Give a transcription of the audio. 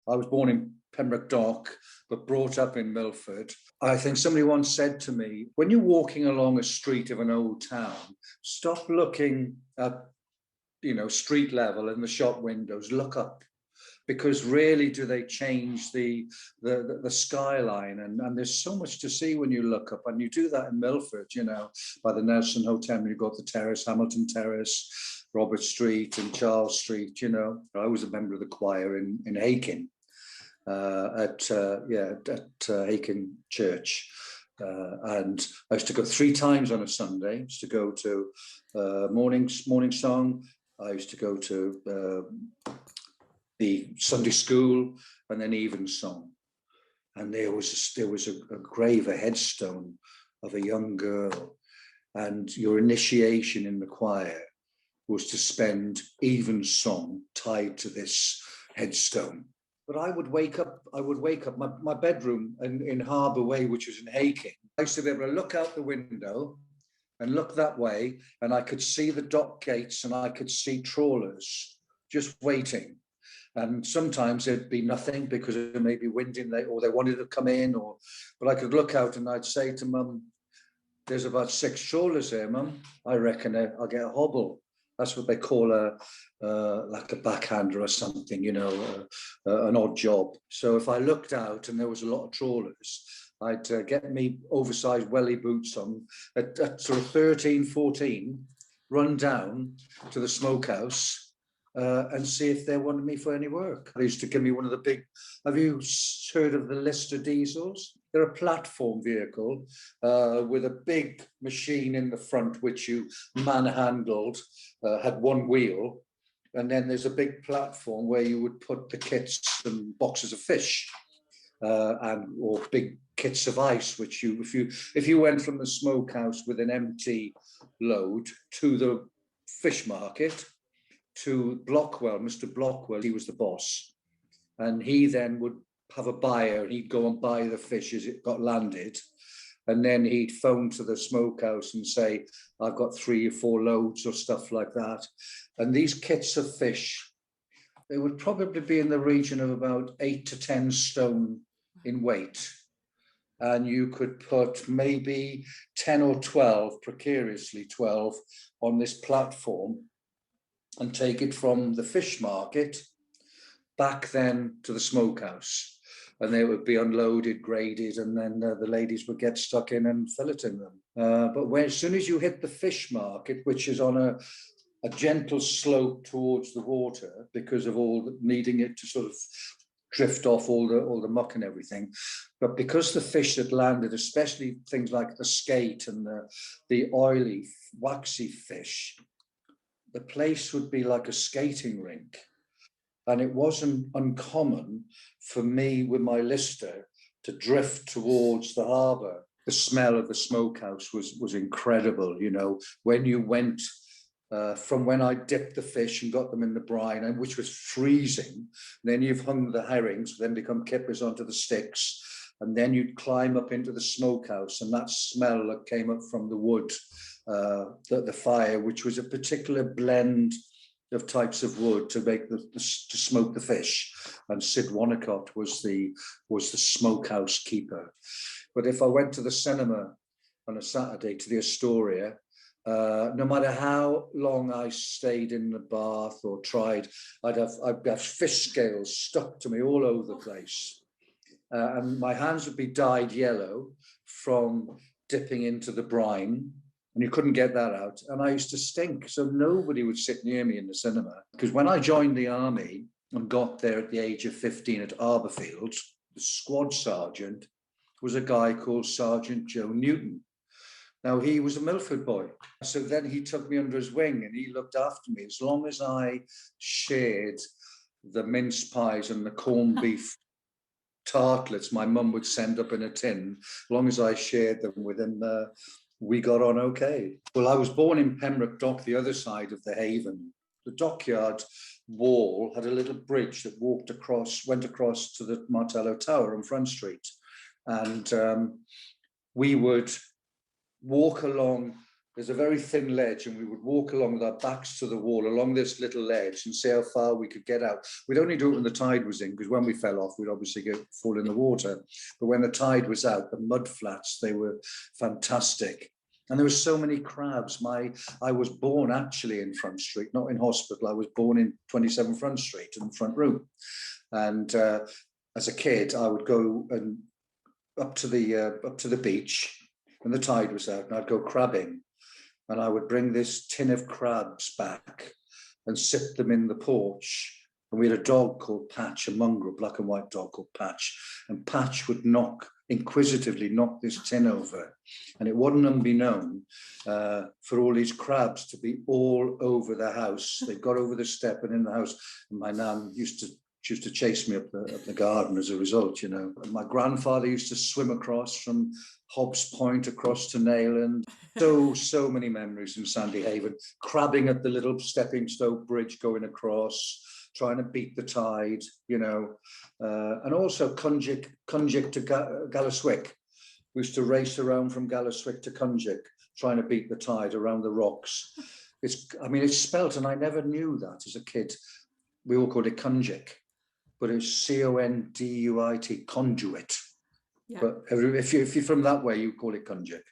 I was born in Pembroke Dock, but brought up in Milford. I think somebody once said to me, when you're walking along a street of an old town, stop looking at, street level in the shop windows, look up. Because really do they change the skyline, and there's so much to see when you look up, and you do that in Milford, by the Nelson Hotel, and you've got the terrace, Hamilton Terrace, Robert Street and Charles Street. I was a member of the choir in Hakin, at Hakin Church, and I used to go 3 times on a Sunday. I used to go to morning song. I used to go to the Sunday school, and then evensong. And there was a grave, a headstone of a young girl, and your initiation in the choir was to spend evensong tied to this headstone. But I would wake up, my bedroom in Harbour Way, which was in Hakin. I used to be able to look out the window and look that way, and I could see the dock gates, and I could see trawlers just waiting. And sometimes there'd be nothing because it may be winding, or they wanted to come in, but I could look out and I'd say to Mum, there's about 6 trawlers there, Mum. I reckon I'll get a hobble. That's what they call like a backhander or something, an odd job. So if I looked out and there was a lot of trawlers, I'd get me oversized welly boots on at sort of 13, 14, run down to the smokehouse, and see if they wanted me for any work. They used to give me one of the big, have you heard of the Lister diesels? They're a platform vehicle with a big machine in the front, which you manhandled, had one wheel, and then there's a big platform where you would put the kits and boxes of fish, or big kits of ice, which if you went from the smokehouse with an empty load to the fish market, to Blockwell, Mr. Blockwell, he was the boss. And he then would have a buyer, and he'd go and buy the fish as it got landed. And then he'd phone to the smokehouse and say, I've got 3 or 4 loads or stuff like that. And these kits of fish, they would probably be in the region of about 8 to 10 stone in weight. And you could put maybe 10 or 12, precariously 12, on this platform, and take it from the fish market back then to the smokehouse. And they would be unloaded, graded, and then the ladies would get stuck in and filleting them. But as soon as you hit the fish market, which is on a gentle slope towards the water, because of needing it to sort of drift off all the muck and everything. But because the fish that landed, especially things like the skate and the oily, waxy fish, the place would be like a skating rink. And it wasn't uncommon for me with my Lister to drift towards the harbour. The smell of the smokehouse was incredible, when you went from when I dipped the fish and got them in the brine, and which was freezing, then you've hung the herrings, then become kippers onto the sticks, and then you'd climb up into the smokehouse, and that smell that came up from the wood, the fire, which was a particular blend of types of wood to make to smoke the fish, and Sid Wanacott was the smokehouse keeper. But if I went to the cinema on a Saturday, to the Astoria, no matter how long I stayed in the bath or tried, I'd have fish scales stuck to me all over the place, and my hands would be dyed yellow from dipping into the brine. And you couldn't get that out. And I used to stink. So nobody would sit near me in the cinema. Because when I joined the army and got there at the age of 15 at Arborfield, the squad sergeant was a guy called Sergeant Joe Newton. Now, he was a Milford boy. So then he took me under his wing and he looked after me. As long as I shared the mince pies and the corned beef tartlets my mum would send up in a tin, as long as I shared them with him, we got on okay. Well, I was born in Pembroke Dock, the other side of the haven. The dockyard wall had a little bridge that went across to the Martello Tower on Front Street. And we would walk along There's a very thin ledge, and we would walk along with our backs to the wall along this little ledge and see how far we could get out. We'd only do it when the tide was in, because when we fell off, we'd obviously fall in the water. But when the tide was out, the mud flats, they were fantastic. And there were so many crabs. I was born actually in Front Street, not in hospital. I was born in 27 Front Street in the front room. And as a kid, I would go and up to the beach when the tide was out, and I'd go crabbing. And I would bring this tin of crabs back and sit them in the porch. And we had a dog called Patch, a mongrel, black and white dog called Patch. And Patch would inquisitively knock this tin over. And it wasn't unbeknown for all these crabs to be all over the house. They got over the step and in the house. And my nan used to chase me up the garden as a result, you know. And my grandfather used to swim across from Hobbs Point across to Nayland. So many memories in Sandy Haven, crabbing at the little stepping stone bridge going across, trying to beat the tide, you know, and also Cunjick to Gallaswick. We used to race around from Gallaswick to Cunjick, trying to beat the tide around the rocks. It's spelt, and I never knew that as a kid. We all called it Cunjick, but it's Conduit, conduit. Yeah. But if you're from that way, you call it Cunjick.